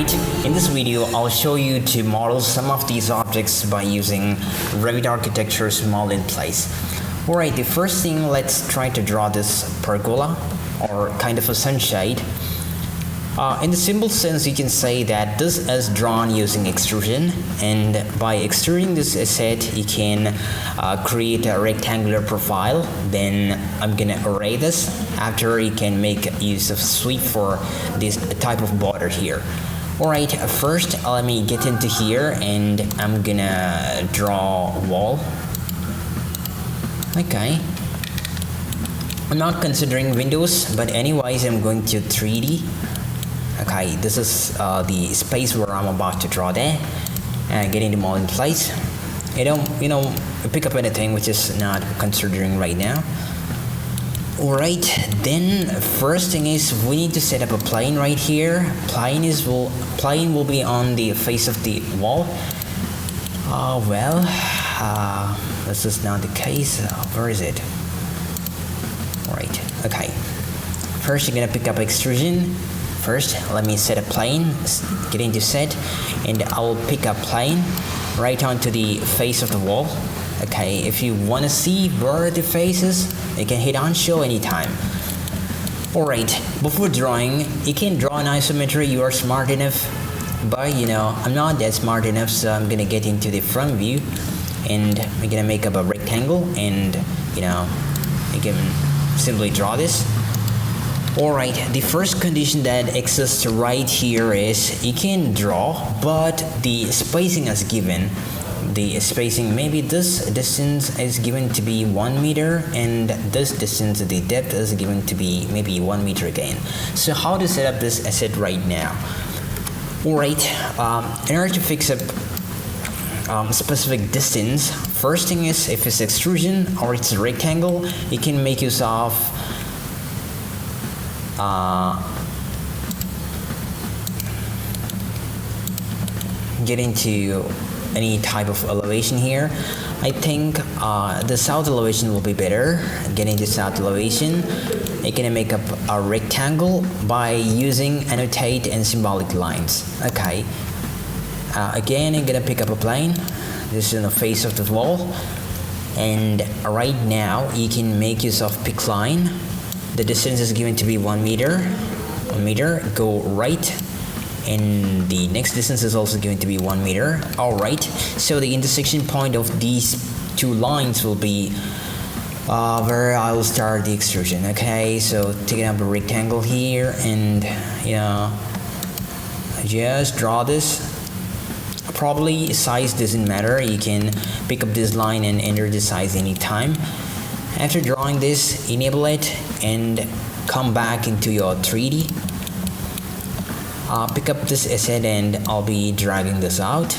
Alright, in this video I'll show you to model some of these objects by using Revit Architecture's model in place. Alright, the first thing, let's try to draw this pergola or kind of a sunshade. In the simple sense, you can say that this is drawn using extrusion, and by extruding this asset you can create a rectangular profile. Then I'm gonna array this. After, you can make use of sweep for this type of border here. Alright, first let me get into here and I'm gonna draw a wall. Okay, I'm not considering windows, but anyways I'm going to 3D. Okay, this is the space where I'm about to draw there, and getting the model in place. I don't, pick up anything which is not considering right now. Alright, then first thing is we need to set up a plane right here. Plane will be on the face of the wall. This is not the case. Where is it? Alright, okay. First you're gonna pick up extrusion. First, let me set a plane, get into set, and I'll pick a plane right onto the face of the wall. Okay, if you want to see where the face is, you can hit on show anytime. Alright, before drawing, you can draw an isometry, you are smart enough, but I'm not that smart enough, so I'm gonna get into the front view, and I'm gonna make up a rectangle, and I can simply draw this. Alright, the first condition that exists right here is you can draw, but the spacing is given. The spacing, maybe this distance is given to be 1 meter, and this distance, the depth is given to be maybe 1 meter again. So how to set up this asset right now? Alright, in order to fix up specific distance, first thing is if it's extrusion or it's a rectangle, you can make use of get into any type of elevation here. I think the south elevation will be better. Getting the south elevation, you can make up a rectangle by using annotate and symbolic lines. Okay, again I'm gonna pick up a plane. This is in the face of the wall, and right now you can make use of pick line. The distance is given to be 1 meter. 1 meter, go right, and the next distance is also given to be 1 meter. Alright, so the intersection point of these two lines will be where I will start the extrusion. Okay, so taking up a rectangle here, and just draw this. Probably size doesn't matter, you can pick up this line and enter the size anytime. After drawing this, enable it and come back into your 3D. Pick up this asset and I'll be dragging this out.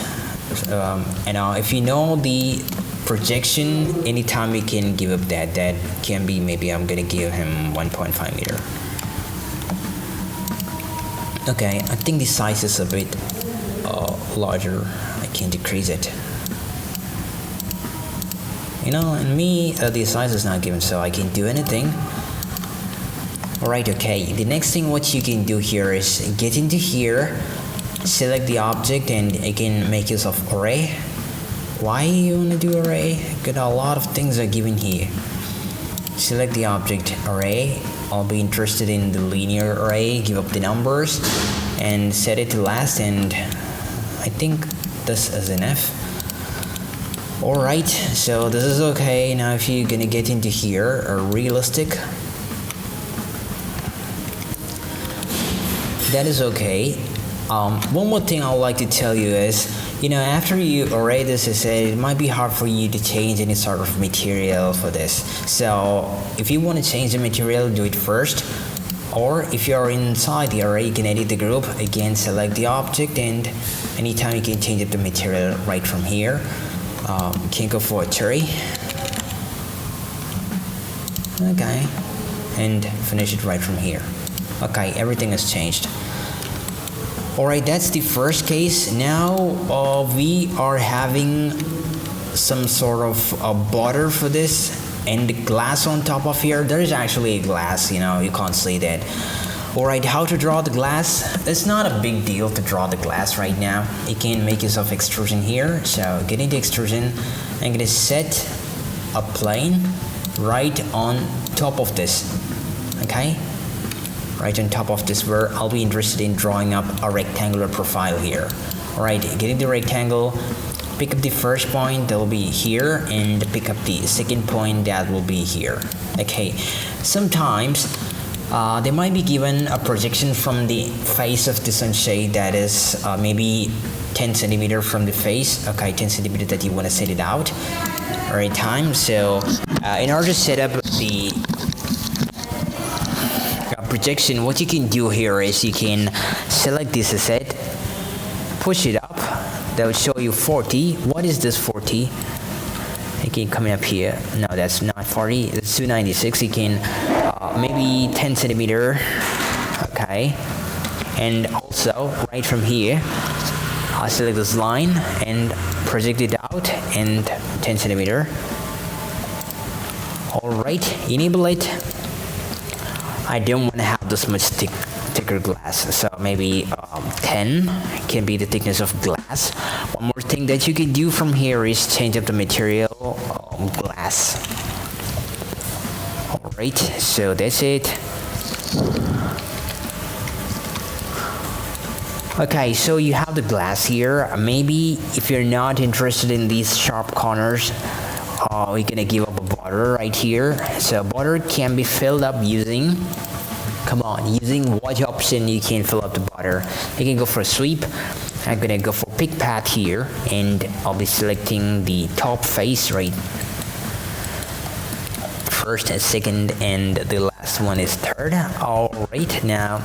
And if you know the projection, anytime you can give up that can be, maybe I'm gonna give him 1.5 meter. Okay, I think the size is a bit larger. I can decrease it. And me, the size is not given, so I can't do anything. Alright, okay, the next thing what you can do here is get into here, select the object, and you can make use of array. Why you want to do array? Because a lot of things are given here. Select the object array. I'll be interested in the linear array, give up the numbers, and set it to last, and I think this is enough. Alright, so this is okay. Now if you're gonna get into here, a realistic, that is okay. One more thing I would like to tell you is, after you array this asset, it might be hard for you to change any sort of material for this. So if you want to change the material, do it first. Or if you're inside the array, you can edit the group. Again, select the object, and anytime you can change up the material right from here. Can go for a cherry. Okay, and finish it right from here. Okay, everything has changed. Alright, that's the first case. Now we are having some sort of a border for this, and the glass on top of here. There is actually a glass, you can't see that. Alright, how to draw the glass? It's not a big deal to draw the glass right now. You can make use of extrusion here. So get into extrusion. I'm gonna set a plane right on top of this. Okay? Right on top of this, where I'll be interested in drawing up a rectangular profile here. Alright, get into the rectangle. Pick up the first point that will be here, and pick up the second point that will be here. Okay, sometimes they might be given a projection from the face of the sunshade that is maybe 10 centimeter from the face. Okay, 10 centimeter that you want to set it out. Alright, so in order to set up the projection, what you can do here is you can select this asset, push it up. That will show you 40. What is this 40? You can come up here. No, that's not 40. It's 296. You can maybe 10 centimeter. Okay. And also right from here, I'll select this line and project it out and 10 centimeter. All right. Enable it. I don't want to have this much thicker glass, so maybe 10 can be the thickness of glass. One more thing that you can do from here is change up the material glass. Alright, so that's it. Okay, so you have the glass here. Maybe if you're not interested in these sharp corners, we're gonna give up a border right here. So border can be filled up using using which option you can fill up the border. You can go for a sweep. I'm gonna go for pick path here, and I'll be selecting the top face right first and second, and the last one is third. All right, now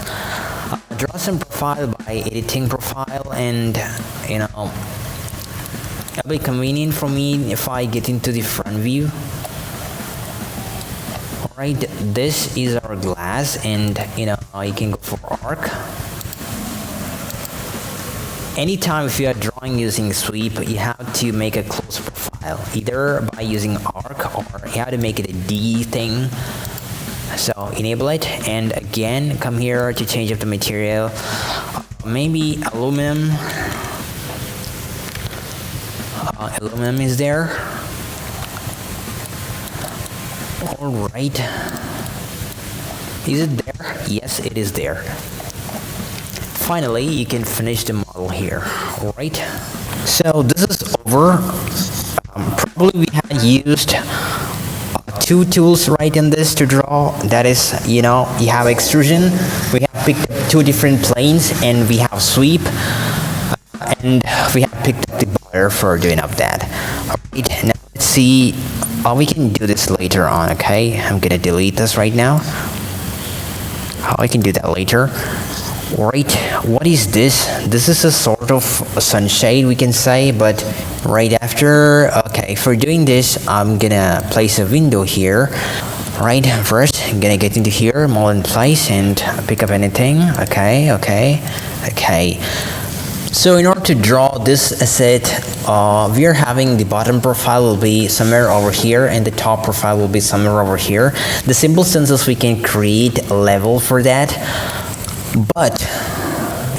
draw some profile by editing profile, and it'll be convenient for me if I get into the front view. Alright, this is our glass, and you can go for arc. Anytime if you are drawing using sweep, you have to make a close profile, either by using arc or you have to make it a D thing. So enable it, and again come here to change up the material. Maybe aluminum. Aluminum is there. Alright. Is it there? Yes, it is there. Finally, you can finish the model here. Alright. So this is over. Probably we had used two tools right in this to draw. That is, you have extrusion. We have picked up two different planes, and we have sweep. And we have picked up the border for doing up that. Alright, now let's see. We can do this later on, okay? I'm gonna delete this right now. I can do that later. Right, what is this? This is a sort of a sunshade, we can say, but right after, okay, for doing this, I'm gonna place a window here. Right, first, I'm gonna get into here, mold in place, and pick up anything. Okay. So in order to draw this asset, we are having the bottom profile will be somewhere over here, and the top profile will be somewhere over here. The simple sense is we can create a level for that, but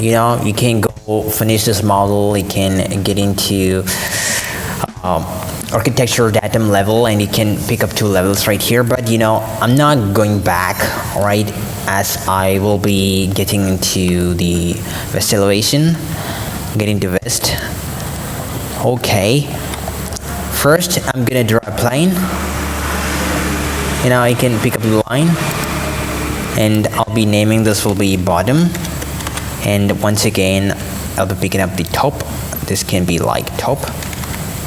you can go finish this model. You can get into architecture datum level, and you can pick up two levels right here, but I'm not going back, right, as I will be getting into the west elevation. Getting to west. Okay, first I'm gonna draw a plane. I can pick up the line, and I'll be naming this will be bottom, and once again I'll be picking up the top. This can be like top.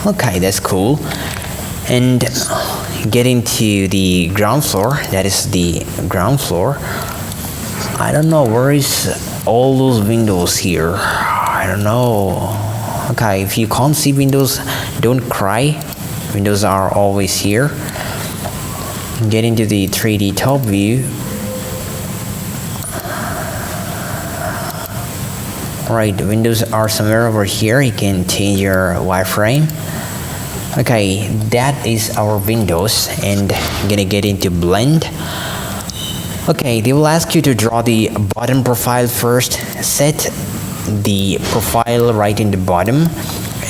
Okay, that's cool. And getting to the ground floor, that is the ground floor. I don't know where is all those windows here. I don't know. Okay, if you can't see windows, don't cry. Windows are always here. Get into the 3D top view. Alright, the windows are somewhere over here. You can change your wireframe. Okay, that is our windows, and I'm gonna get into blend. Okay, they will ask you to draw the bottom profile first. Set the profile right in the bottom.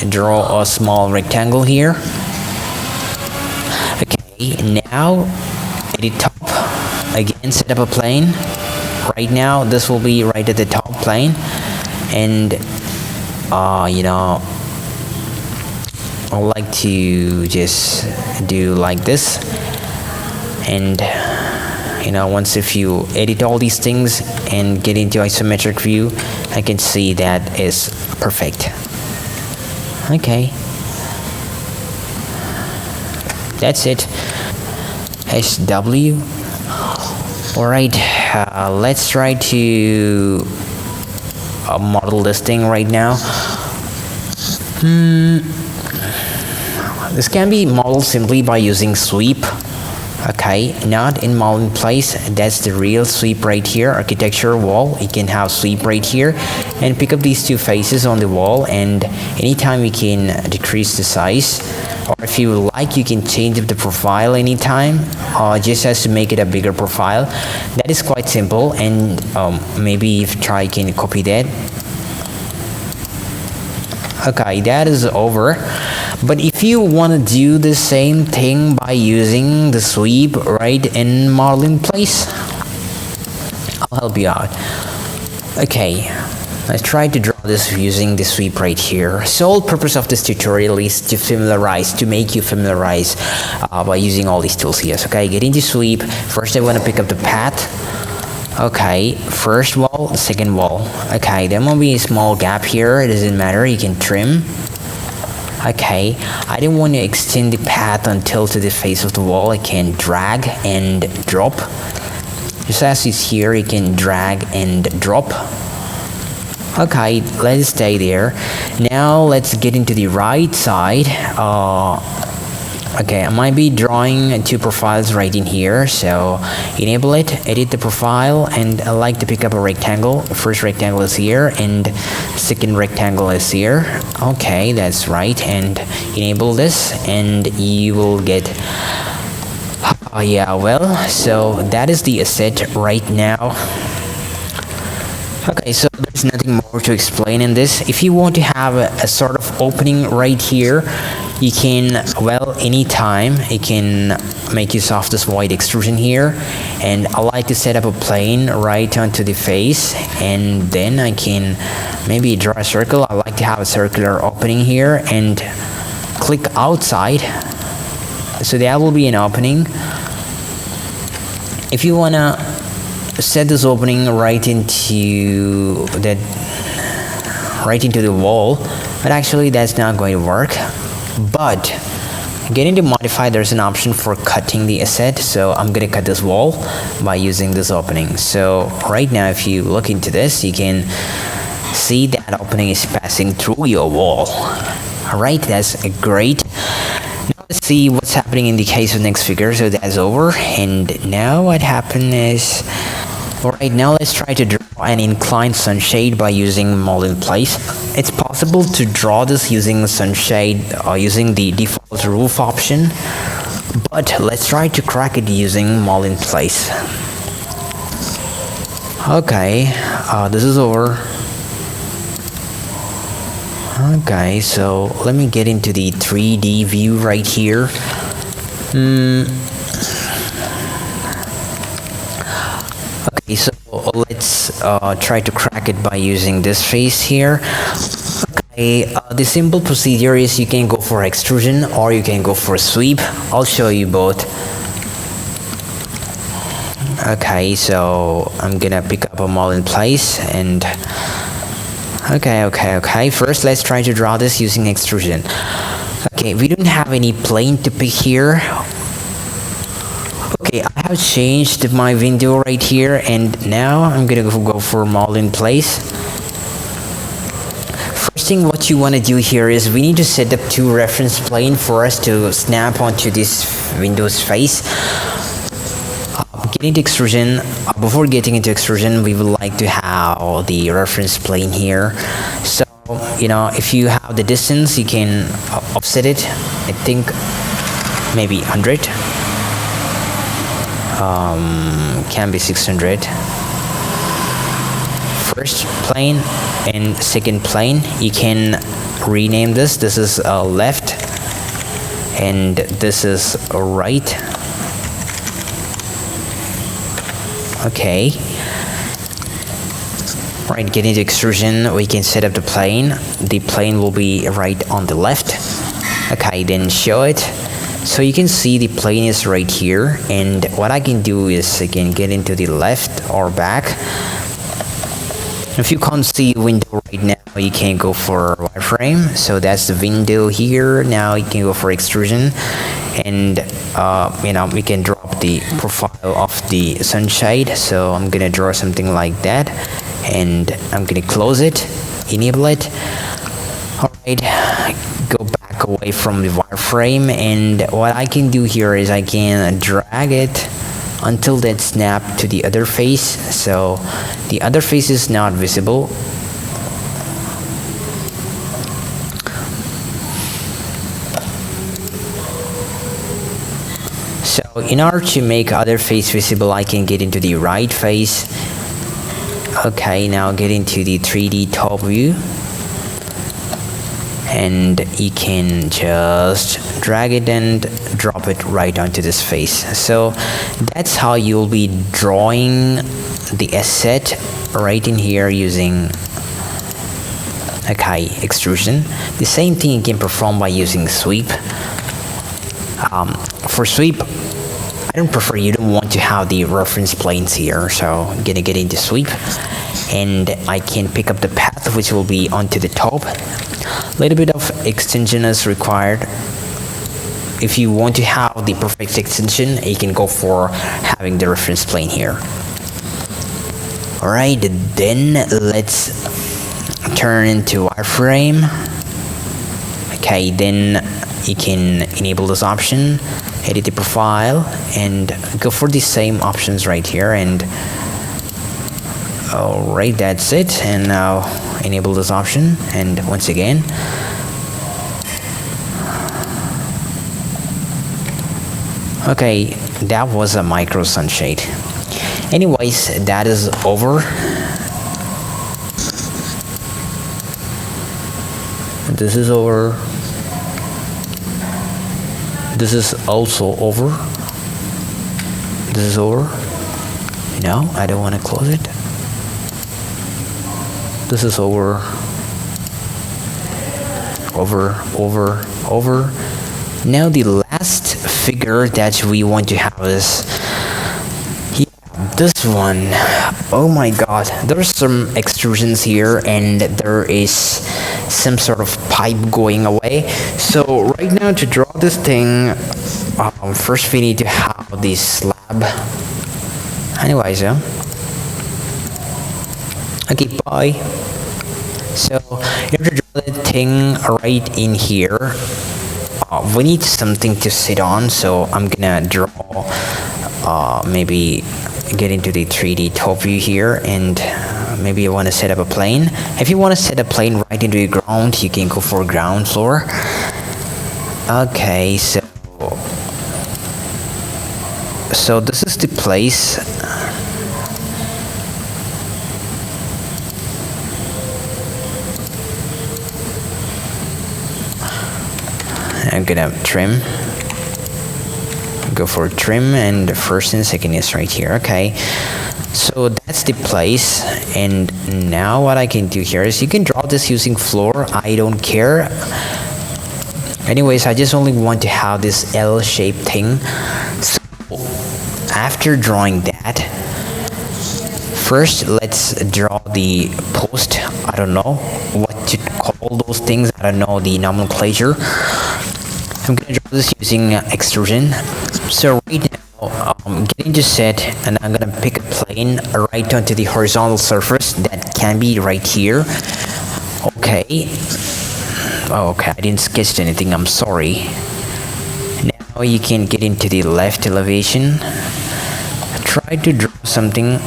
Draw a small rectangle here. Okay, now at the top, again set up a plane. Right now, this will be right at the top plane, and you know, I would like to just do like this, and you know, once if you edit all these things and get into isometric view, I can see that is perfect. Okay, that's it. SW. Alright, let's try to model this thing right now. This can be modeled simply by using sweep. Okay, not in model in place. That's the real sweep right here. Architecture wall, you can have sweep right here and pick up these two faces on the wall, and anytime you can decrease the size, or if you like, you can change up the profile anytime, just as to make it a bigger profile. That is quite simple, and maybe if try, you can copy that. Okay, that is over. But if you want to do the same thing by using the sweep right in model in place, I'll help you out. Okay, let's try to draw this using the sweep right here. So the purpose of this tutorial is to make you familiarize by using all these tools here. Okay, get into sweep. First I want to pick up the path. Okay, first wall, second wall. Okay, there will be a small gap here. It doesn't matter, you can trim. Okay, I don't want to extend the path until to the face of the wall. I can drag and drop. Just as is here, you can drag and drop. Okay, let's stay there. Now let's get into the right side. Okay, I might be drawing two profiles right in here, so enable it, edit the profile, and I like to pick up a rectangle. First rectangle is here, and second rectangle is here. Okay, that's right, and enable this, and you will get, yeah, well, so that is the asset right now. Okay, so there's nothing more to explain in this. If you want to have a sort of opening right here, you can, well, anytime you can make use of this white extrusion here, and I like to set up a plane right onto the face, and then I can maybe draw a circle. I like to have a circular opening here and click outside, so that will be an opening. If you wanna set this opening right into the wall, but actually that's not going to work. But getting to modify, there's an option for cutting the asset, so I'm gonna cut this wall by using this opening. So right now, if you look into this, you can see that opening is passing through your wall. Alright, that's great. Now let's see what's happening in the case of next figure. So that's over, and now what happened is, alright, now let's try to draw an inclined sunshade by using mold in place. It's possible to draw this using sunshade using the default roof option, but let's try to crack it using mold in place. Okay, this is over. Okay, so let me get into the 3D view right here. Okay, so let's try to crack it by using this face here. Okay, the simple procedure is you can go for extrusion or you can go for sweep. I'll show you both. Okay, so I'm gonna pick up a mold in place, and okay. First, let's try to draw this using extrusion. Okay, we don't have any plane to pick here. Okay, I have changed my window right here, and now I'm gonna go for mold in place. First thing what you want to do here is we need to set up two reference plane for us to snap onto this window's face. Getting to extrusion, before getting into extrusion, we would like to have the reference plane here. So, you know, if you have the distance, you can offset it. I think maybe 100. can be 600. First plane and second plane, you can rename this. This is left and this is right. Okay. Right, getting to extrusion, we can set up the plane. The plane will be right on the left. Okay, then show it. So you can see the plane is right here, and what I can do is I can get into the left or back. If you can't see window right now, you can go for wireframe. So that's the window here. Now you can go for extrusion, and we can drop the profile of the sunshade. So I'm gonna draw something like that, and I'm gonna close it, enable it. All right, go back away from the wireframe, and what I can do here is I can drag it until that snap to the other face. So the other face is not visible. So in order to make other face visible, I can get into the right face. Okay, now get into the 3D top view, and you can just drag it and drop it right onto this face. So that's how you'll be drawing the asset right in here using extrusion. The same thing you can perform by using sweep. For sweep, I don't prefer, you don't want to have the reference planes here, so I'm gonna get into sweep, and I can pick up the path which will be onto the top. A little bit of extension is required. If you want to have the perfect extension, you can go for having the reference plane here. Alright, then let's turn into wireframe. Okay, then you can enable this option, edit the profile, and go for the same options right here. And alright, that's it. And now enable this option, and once again, okay, that was a micro sunshade. Anyways, that is over. This is over. This is also over. This is over. No, I don't want to close it. This is over. Over. Now the last figure that we want to have is this one. Oh my god, there's some extrusions here, and there is some sort of pipe going away. So right now, to draw this thing, first we need to have this slab. Anyways, yeah. Okay, bye. So you have to draw the thing right in here. We need something to sit on, so I'm gonna draw, maybe get into the 3D top view here, and maybe I want to set up a plane. If you want to set a plane right into the ground, you can go for ground floor. Okay, so this is the place. I'm gonna trim. Go for trim, and the first and second is right here. Okay, so that's the place. And now what I can do here is you can draw this using floor. I don't care. Anyways, I just only want to have this L-shaped thing. So after drawing that, first let's draw the post. I don't know what to call those things. I don't know the nomenclature. I'm gonna draw this using extrusion. So right now, I'm getting to set, and I'm gonna pick a plane right onto the horizontal surface. That can be right here. Okay. Oh, okay, I didn't sketch anything, I'm sorry. Now you can get into the left elevation. Try to draw something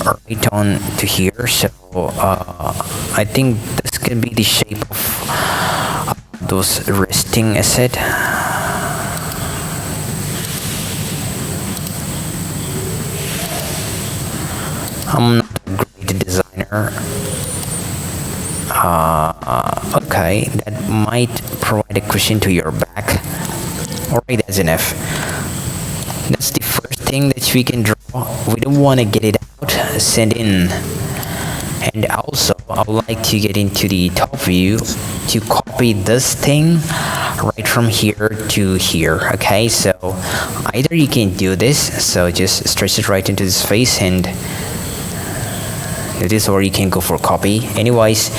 right on to here. So I think this can be the shape of those resting. 'Ting, I said. I'm not a great designer. Okay, that might provide a cushion to your back. Alright, that's enough. That's the first thing that we can draw. We don't want to get it out, send in. And also, I would like to get into the top view to copy this thing right from here to here. Okay, so either you can do this, so just stretch it right into this face and do this, or you can go for copy. Anyways,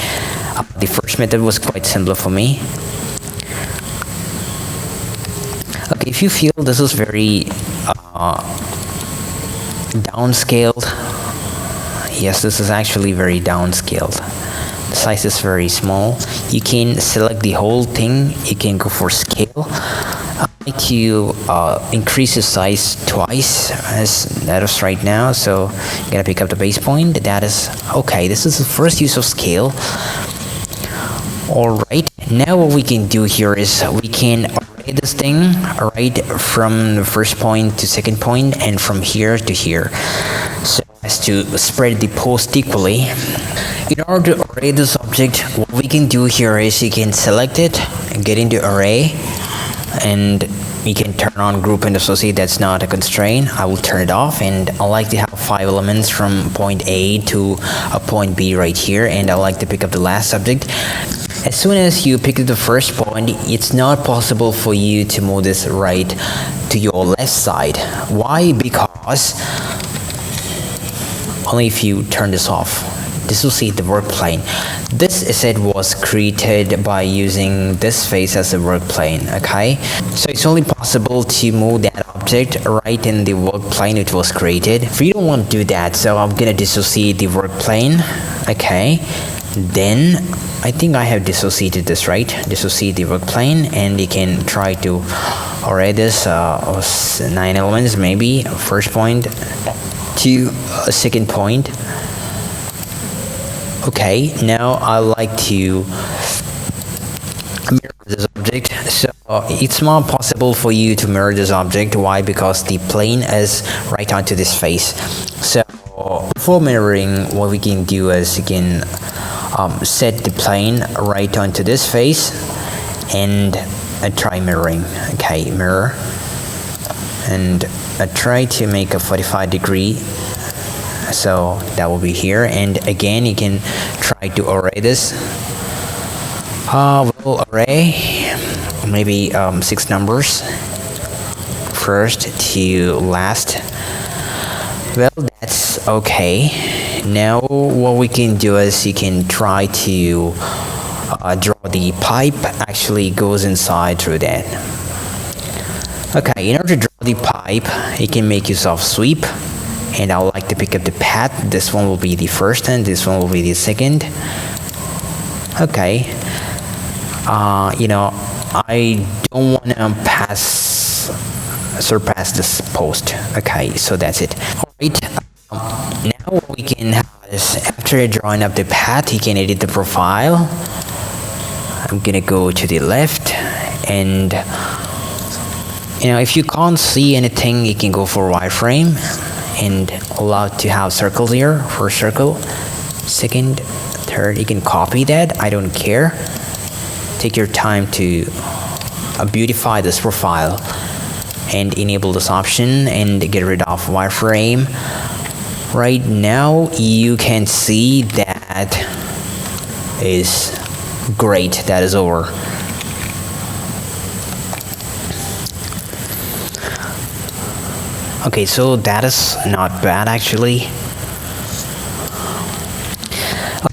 the first method was quite simple for me. Okay, if you feel this is very downscaled, yes, this is actually very downscaled. The size is very small. You can select the whole thing. You can go for scale. I like to increase the size twice as that is right now. So I'm gonna pick up the base point. That is okay. This is the first use of scale. Alright, now what we can do here is we can array this thing right from the first point to second point and from here to here, so as to spread the post equally. In order to array this object, what we can do here is you can select it and get into array, and you can turn on group and associate. That's not a constraint. I will turn it off, and I like to have 5 elements from point A to a point B right here, and I like to pick up the last object. As soon as you pick up the first point, it's not possible for you to move this right to your left side. Why? Because only if you turn this off. Dissociate the work plane. This asset was created by using this face as a work plane, okay? So it's only possible to move that object right in the work plane it was created. We don't want to do that, so I'm gonna dissociate the work plane, okay? Then I think I have dissociated this, right? Dissociate the work plane, and you can try to array this 9 elements, maybe first point to a second point. Okay, now I like to mirror this object. So it's not possible for you to mirror this object. Why? Because the plane is right onto this face. So before mirroring, what we can do is you can set the plane right onto this face and try mirroring. Okay, mirror, and try to make a 45-degree. So that will be here, and again you can try to array this. We'll array maybe 6 numbers first to last. Well, that's okay. Now what we can do is you can try to draw the pipe actually goes inside through that. Okay, in order to draw the pipe, you can make use of sweep, and I would like to pick up the path. This one will be the first and this one will be the second. Okay, you know, I don't want to surpass this post. Okay, so that's it. Alright, now what we can have is, after drawing up the path, you can edit the profile. I'm gonna go to the left, and you know, if you can't see anything, you can go for wireframe and allow to have circles here. First circle, second, third. You can copy that, I don't care. Take your time to beautify this profile and enable this option and get rid of wireframe. Right now you can see that is great. That is over. Okay, so that is not bad actually.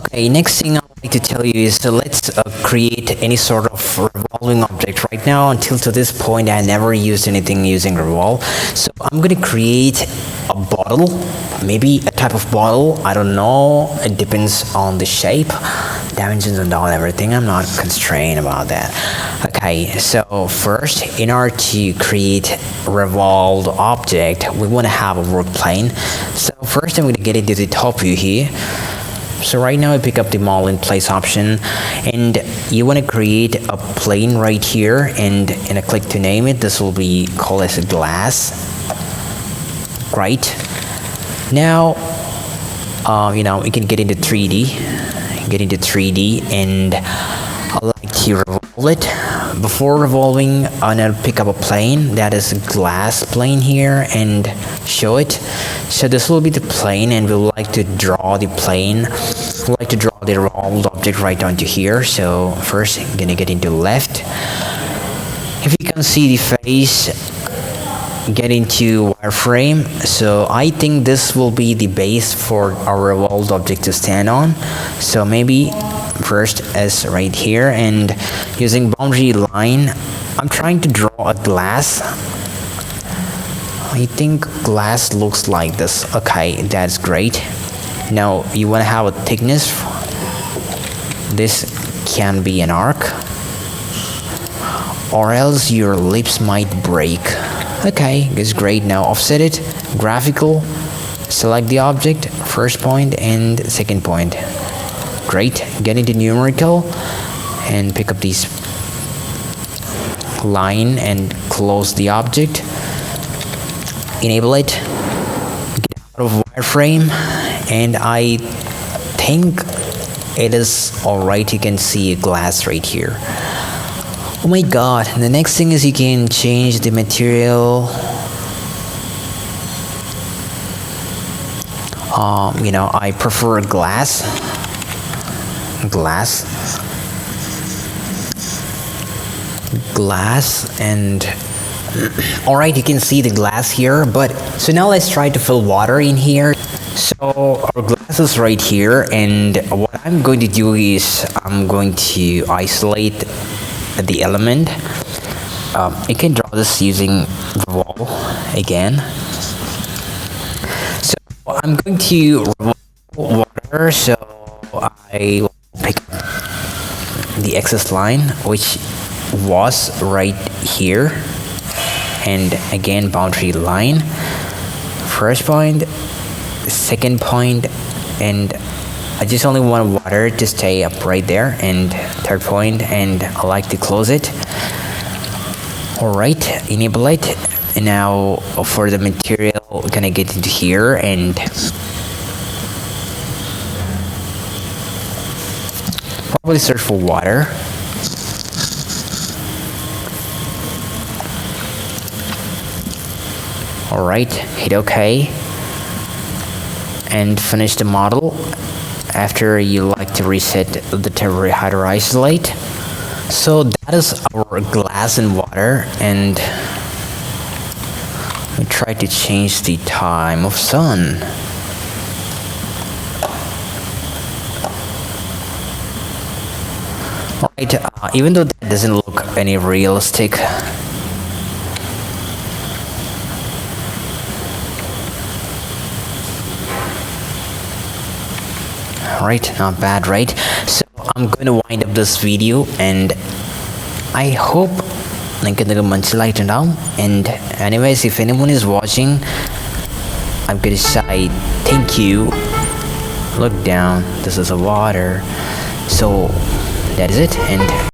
Okay, next thing I'd like to tell you is let's create any sort of revolving object. Right now, until to this point, I never used anything using revolve. So I'm gonna create a bottle, maybe a type of bottle, I don't know, it depends on the shape, dimensions and all, everything. I'm not constrained about that. Okay, so first, in order to create a revolved object, we want to have a work plane. So first I'm going to get into the top view here. So right now I pick up the model in place option, and you want to create a plane right here, and I click to name it. This will be called as a glass. Right. Now we can get into 3D, and I like to revolve it. Before revolving, I'm gonna pick up a plane that is a glass plane here and show it. So this will be the plane, and we would like to draw the plane. We like to draw the revolved object right onto here. So first, I'm gonna get into left. If you can see the face, get into wireframe. So I think this will be the base for our revolved object to stand on. So maybe first as right here, and using boundary line, I'm trying to draw a glass. I think glass looks like this. Okay, that's great. Now you want to have a thickness. This can be an arc, or else your lips might break. Okay, that's great. Now offset it, graphical, select the object, first point and second point. Great, get into numerical and pick up this line and close the object. Enable it, get out of wireframe, and I think it is alright. You can see a glass right here. Oh my god, and the next thing is you can change the material. I prefer glass, and alright, you can see the glass here. But so now let's try to fill water in here. So our glass is right here, and what I'm going to do is I'm going to isolate the element. You can draw this using revolve again. So I'm going to revolve water, so I will pick up the excess line, which was right here, and again boundary line, first point, second point, and I just only want water to stay up right there, and third point, and I like to close it. Alright, enable it. And now for the material, we're gonna get into here and probably search for water. Alright, hit OK and finish the model. After, you like to reset the temporary hydro isolate. So that is our glass and water, and we try to change the time of sun. Alright, even though that doesn't look any realistic, alright, not bad, right? So I'm going to wind up this video, and I hope നിങ്ങൾക്ക് മനസ്സിലായിട്ടുണ്ടാവും. And anyways, if anyone is watching, I'm going to say thank you. Look down, this is a water. So that is it, and